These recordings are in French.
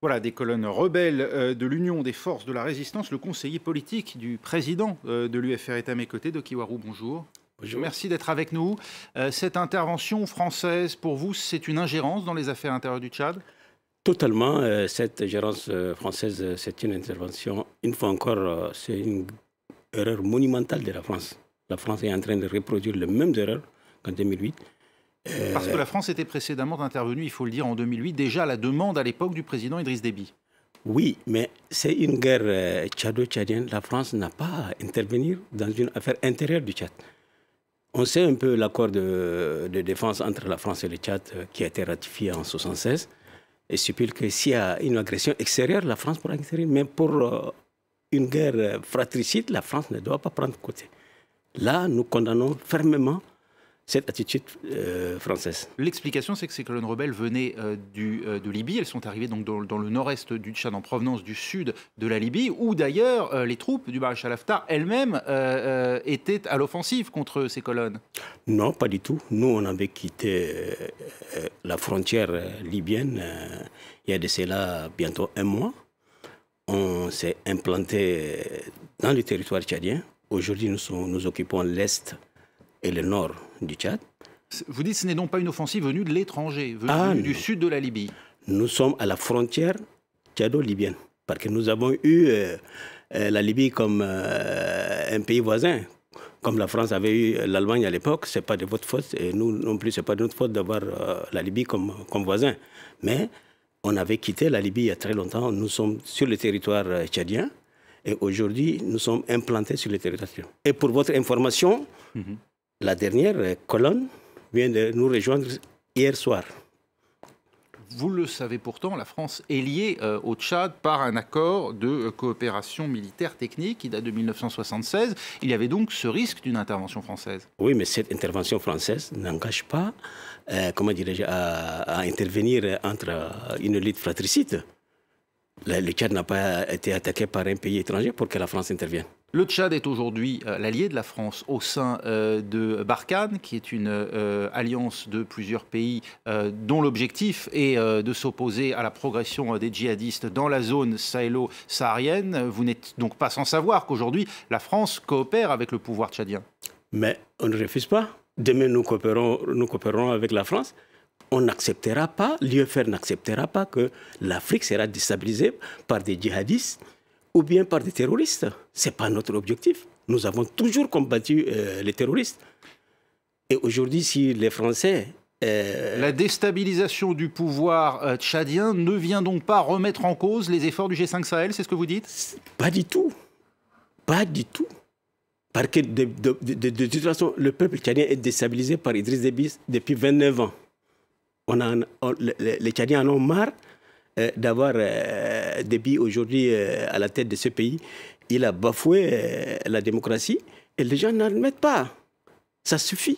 Voilà, des colonnes rebelles de l'Union des forces de la résistance. Le conseiller politique du président de l'UFR est à mes côtés, Doki Warou, bonjour. Bonjour. Merci d'être avec nous. Cette intervention française, pour vous, c'est une ingérence dans les affaires intérieures du Tchad? Totalement, cette gérance française, c'est une intervention, une fois encore, c'est une erreur monumentale de la France. La France est en train de reproduire les mêmes erreurs qu'en 2008. Parce que la France était précédemment intervenue, il faut le dire, en 2008, déjà à la demande à l'époque du président Idriss Déby. Oui, mais c'est une guerre tchado-tchadienne. La France n'a pas à intervenir dans une affaire intérieure du Tchad. On sait un peu l'accord de défense entre la France et le Tchad qui a été ratifié en 1976. Et stipule que s'il y a une agression extérieure, la France pourra intervenir. Mais pour une guerre fratricide, la France ne doit pas prendre côté. Là, nous condamnons fermement cette attitude française. L'explication, c'est que ces colonnes rebelles venaient de Libye. Elles sont arrivées donc dans le nord-est du Tchad, en provenance du sud de la Libye, où d'ailleurs les troupes du maréchal Haftar elles-mêmes étaient à l'offensive contre ces colonnes. Non, pas du tout. Nous, on avait quitté la frontière libyenne il y a de cela bientôt un mois. On s'est implanté dans le territoire tchadien. Aujourd'hui, nous occupons l'est et le nord du Tchad. Vous dites que ce n'est donc pas une offensive venue de l'étranger, venue du sud de la Libye. Nous sommes à la frontière tchado-libyenne, parce que nous avons eu la Libye comme un pays voisin. Comme la France avait eu l'Allemagne à l'époque, ce n'est pas de votre faute, et nous non plus, ce n'est pas de notre faute d'avoir la Libye comme voisin. Mais on avait quitté la Libye il y a très longtemps, nous sommes sur le territoire tchadien, et aujourd'hui, nous sommes implantés sur le territoire tchadien. Et pour votre information, la dernière colonne vient de nous rejoindre hier soir. Vous le savez pourtant, la France est liée au Tchad par un accord de coopération militaire technique qui date de 1976. Il y avait donc ce risque d'une intervention française. Oui, mais cette intervention française n'engage pas, comment dirais-je, à intervenir entre une lutte fratricide. Le Tchad n'a pas été attaqué par un pays étranger pour que la France intervienne. Le Tchad est aujourd'hui l'allié de la France au sein de Barkhane, qui est une alliance de plusieurs pays dont l'objectif est de s'opposer à la progression des djihadistes dans la zone sahélo-saharienne. Vous n'êtes donc pas sans savoir qu'aujourd'hui, la France coopère avec le pouvoir tchadien. Mais on ne refuse pas. Demain, nous coopérerons avec la France. On n'acceptera pas, l'UFR n'acceptera pas que l'Afrique sera déstabilisée par des djihadistes ou bien par des terroristes. Ce n'est pas notre objectif. Nous avons toujours combattu les terroristes. Et aujourd'hui, si les Français... La déstabilisation du pouvoir tchadien ne vient donc pas remettre en cause les efforts du G5 Sahel, c'est ce que vous dites? Pas du tout. Pas du tout. Parce que de toute façon, le peuple tchadien est déstabilisé par Idriss Déby depuis 29 ans. Les Tchadiens en ont marre d'avoir Déby aujourd'hui à la tête de ce pays. Il a bafoué la démocratie et les gens n'admettent pas. Ça suffit.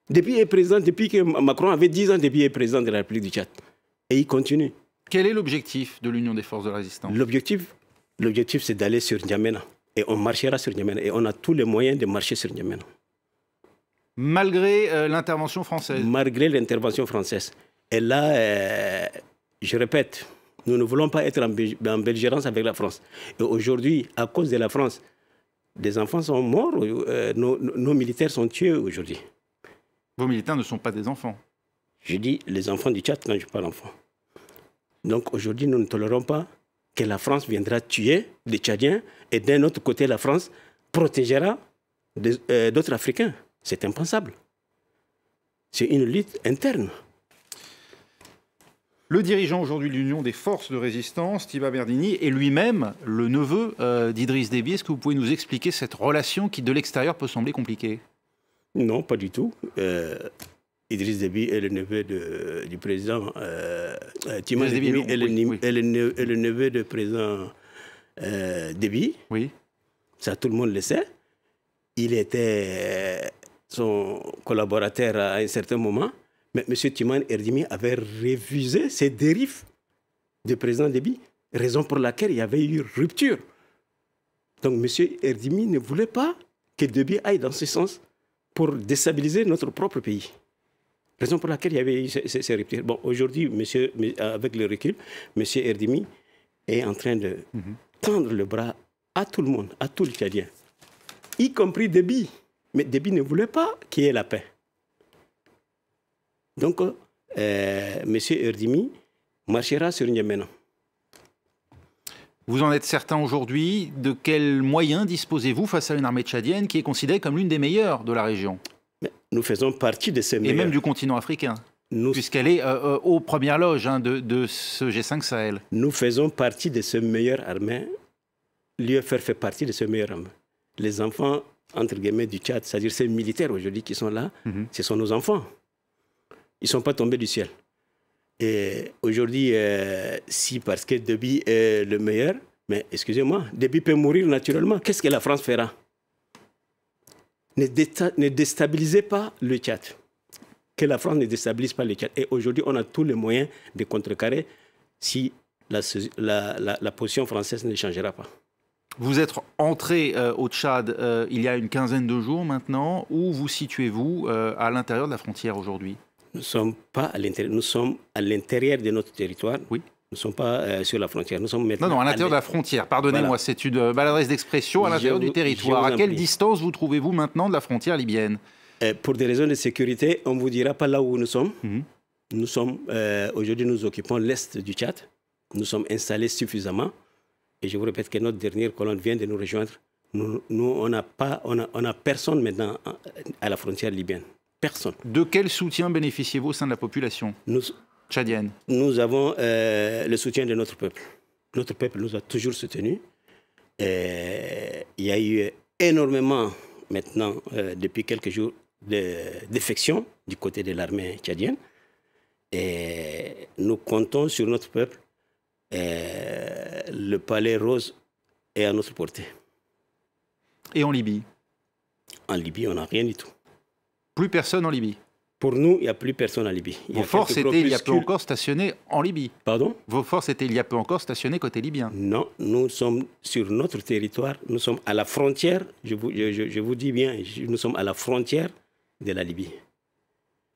Déby est président, depuis que Macron avait 10 ans, Déby est président de la République du Tchad. Et il continue. Quel est l'objectif de l'Union des forces de la résistance? L'objectif, c'est d'aller sur N'Djamena. Et on marchera sur N'Djamena. Et on a tous les moyens de marcher sur N'Djamena. Malgré l'intervention française? Malgré l'intervention française. Et là, je répète, nous ne voulons pas être en belligérance avec la France. Et aujourd'hui, à cause de la France, des enfants sont morts, nos militaires sont tués aujourd'hui. Vos militaires ne sont pas des enfants? Je dis les enfants du Tchad quand je parle enfants. Donc aujourd'hui, nous ne tolérons pas que la France viendra tuer des Tchadiens et d'un autre côté, la France protégera d'autres Africains. C'est impensable. C'est une lutte interne. Le dirigeant aujourd'hui de l'Union des forces de résistance, Tiba Berdini, est lui-même le neveu d'Idriss Déby. Est-ce que vous pouvez nous expliquer cette relation qui, de l'extérieur, peut sembler compliquée? Non, pas du tout. Idriss Déby est le neveu du président Tiba Berdini est le neveu du président Déby. Oui. Ça, tout le monde le sait. Il était son collaborateur à un certain moment. Mais M. Timan Erdimi avait refusé ces dérives du président Déby, raison pour laquelle il y avait eu rupture. Donc M. Erdimi ne voulait pas que Déby aille dans ce sens pour déstabiliser notre propre pays. Raison pour laquelle il y avait eu ces ruptures. Bon, aujourd'hui, avec le recul, M. Erdimi est en train de tendre le bras à tout le monde, à tout le Tchadien, y compris Déby. Mais Déby ne voulait pas qu'il y ait la paix. Donc, M. Erdimi marchera sur N'Djamena. Vous en êtes certain aujourd'hui? De quels moyens disposez-vous face à une armée tchadienne qui est considérée comme l'une des meilleures de la région? Mais nous faisons partie de ces meilleurs. Et même du continent africain, puisqu'elle est aux premières loges de ce G5 Sahel. Nous faisons partie de ces meilleures armées. L'UFR fait partie de ces meilleures armées. Les enfants, entre guillemets, du Tchad, c'est-à-dire ces militaires aujourd'hui qui sont là, ce sont nos enfants. Ils ne sont pas tombés du ciel. Et aujourd'hui, si parce que Déby est le meilleur, mais excusez-moi, Déby peut mourir naturellement. Qu'est-ce que la France fera? Ne déstabilisez pas le Tchad. Que la France ne déstabilise pas le Tchad. Et aujourd'hui, on a tous les moyens de contrecarrer si la position française ne changera pas. Vous êtes entré au Tchad il y a une quinzaine de jours maintenant. Où vous situez-vous à l'intérieur de la frontière aujourd'hui? Nous ne sommes pas à l'intérieur. Nous sommes à l'intérieur de notre territoire. Oui. Nous ne sommes pas sur la frontière. Nous sommes maintenant non, à l'intérieur de la frontière. Pardonnez-moi, voilà. C'est une maladresse d'expression à l'intérieur du territoire. À quelle distance vous trouvez-vous maintenant de la frontière libyenne? Pour des raisons de sécurité, on ne vous dira pas là où nous sommes. Nous sommes aujourd'hui, nous occupons l'est du Tchad. Nous sommes installés suffisamment. Et je vous répète que notre dernière colonne vient de nous rejoindre. Nous on n'a personne maintenant à la frontière libyenne. Personne. De quel soutien bénéficiez-vous au sein de la population tchadienne? Nous avons le soutien de notre peuple. Notre peuple nous a toujours soutenus. Il y a eu énormément, maintenant, depuis quelques jours, de défection du côté de l'armée tchadienne. Et nous comptons sur notre peuple. Le palais rose est à notre portée. Et en Libye? En Libye, on n'a rien du tout. Plus personne en Libye? Pour nous, il n'y a plus personne en Libye. Vos forces étaient il y a peu encore stationnées en Libye? Pardon? Vos forces étaient il y a peu encore stationnées côté libyen? Non, nous sommes sur notre territoire, nous sommes à la frontière, je vous dis bien, nous sommes à la frontière de la Libye.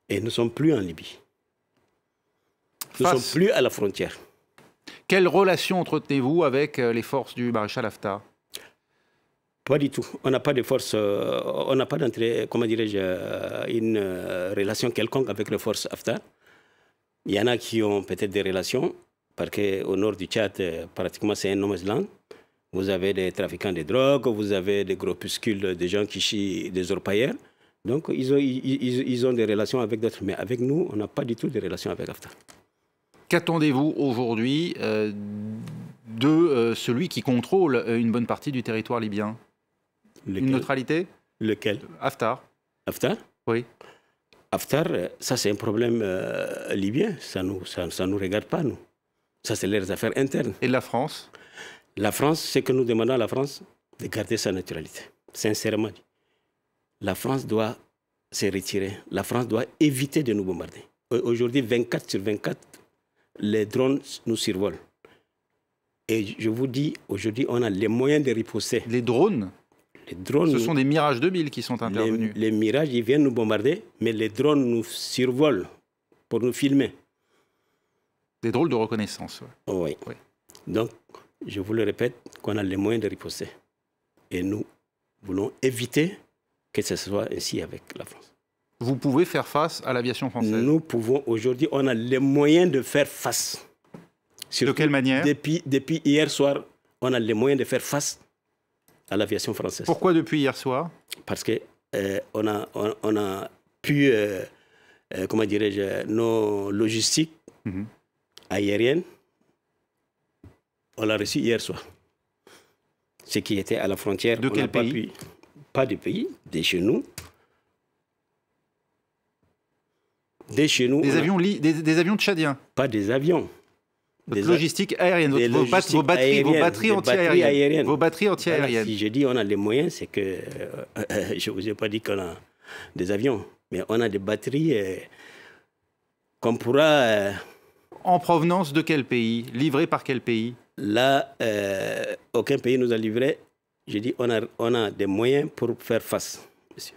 Et nous ne sommes plus en Libye. Nous ne sommes plus à la frontière. Quelle relation entretenez-vous avec les forces du maréchal Haftar? Pas du tout. On n'a pas de force, on n'a pas d'entrée, comment dirais-je, une relation quelconque avec les forces Haftar. Il y en a qui ont peut-être des relations, parce qu'au nord du Tchad, pratiquement c'est un no-man's land. Vous avez des trafiquants de drogue, vous avez des groupuscules de gens qui chient des orpailleurs. Donc ils ont des relations avec d'autres. Mais avec nous, on n'a pas du tout de relations avec Haftar. Qu'attendez-vous aujourd'hui de celui qui contrôle une bonne partie du territoire libyen? Une neutralité? Lequel? Haftar. Haftar? Oui. Haftar, ça c'est un problème libyen, ça nous regarde pas, nous. Ça c'est leurs affaires internes. Et la France? La France, c'est que nous demandons à la France de garder sa neutralité, sincèrement dit. La France doit se retirer, la France doit éviter de nous bombarder. Aujourd'hui, 24 sur 24, les drones nous survolent. Et je vous dis, aujourd'hui, on a les moyens de riposter. Les drones? Les drones, ce sont des Mirage 2000 qui sont intervenus. Les Mirages, ils viennent nous bombarder, mais les drones nous survolent pour nous filmer. Des drôles de reconnaissance. Oui. Donc, je vous le répète, qu'on a les moyens de riposter. Et nous voulons éviter que ce soit ainsi avec la France. Vous pouvez faire face à l'aviation française? Nous pouvons, aujourd'hui, on a les moyens de faire face. De quelle manière? Depuis hier soir, on a les moyens de faire face à l'aviation française. Pourquoi depuis hier soir? Parce que on a pu, comment dirais-je, nos logistiques aériennes, on l'a reçu hier soir. Ce qui était à la frontière. De quel pays? Pas du pays, de chez nous. De chez nous. Des avions tchadiens? Pas des avions. Des logistiques aériennes, vos batteries anti-aériennes. Vos batteries anti-aériennes. Si je dis on a les moyens, c'est que je ne vous ai pas dit qu'on a des avions, mais on a des batteries qu'on pourra... En provenance de quel pays? Livrées par quel pays? Là, aucun pays nous a livré. Je dis on a des moyens pour faire face, monsieur.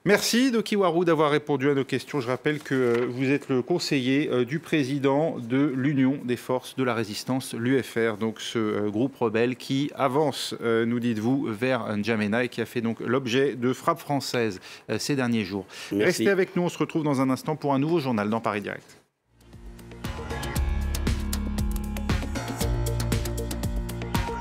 Merci Doki Warou d'avoir répondu à nos questions. Je rappelle que vous êtes le conseiller du président de l'Union des forces de la résistance, l'UFR, donc ce groupe rebelle qui avance, nous dites-vous, vers N'Djamena et qui a fait donc l'objet de frappes françaises ces derniers jours. Merci. Restez avec nous, on se retrouve dans un instant pour un nouveau journal dans Paris Direct.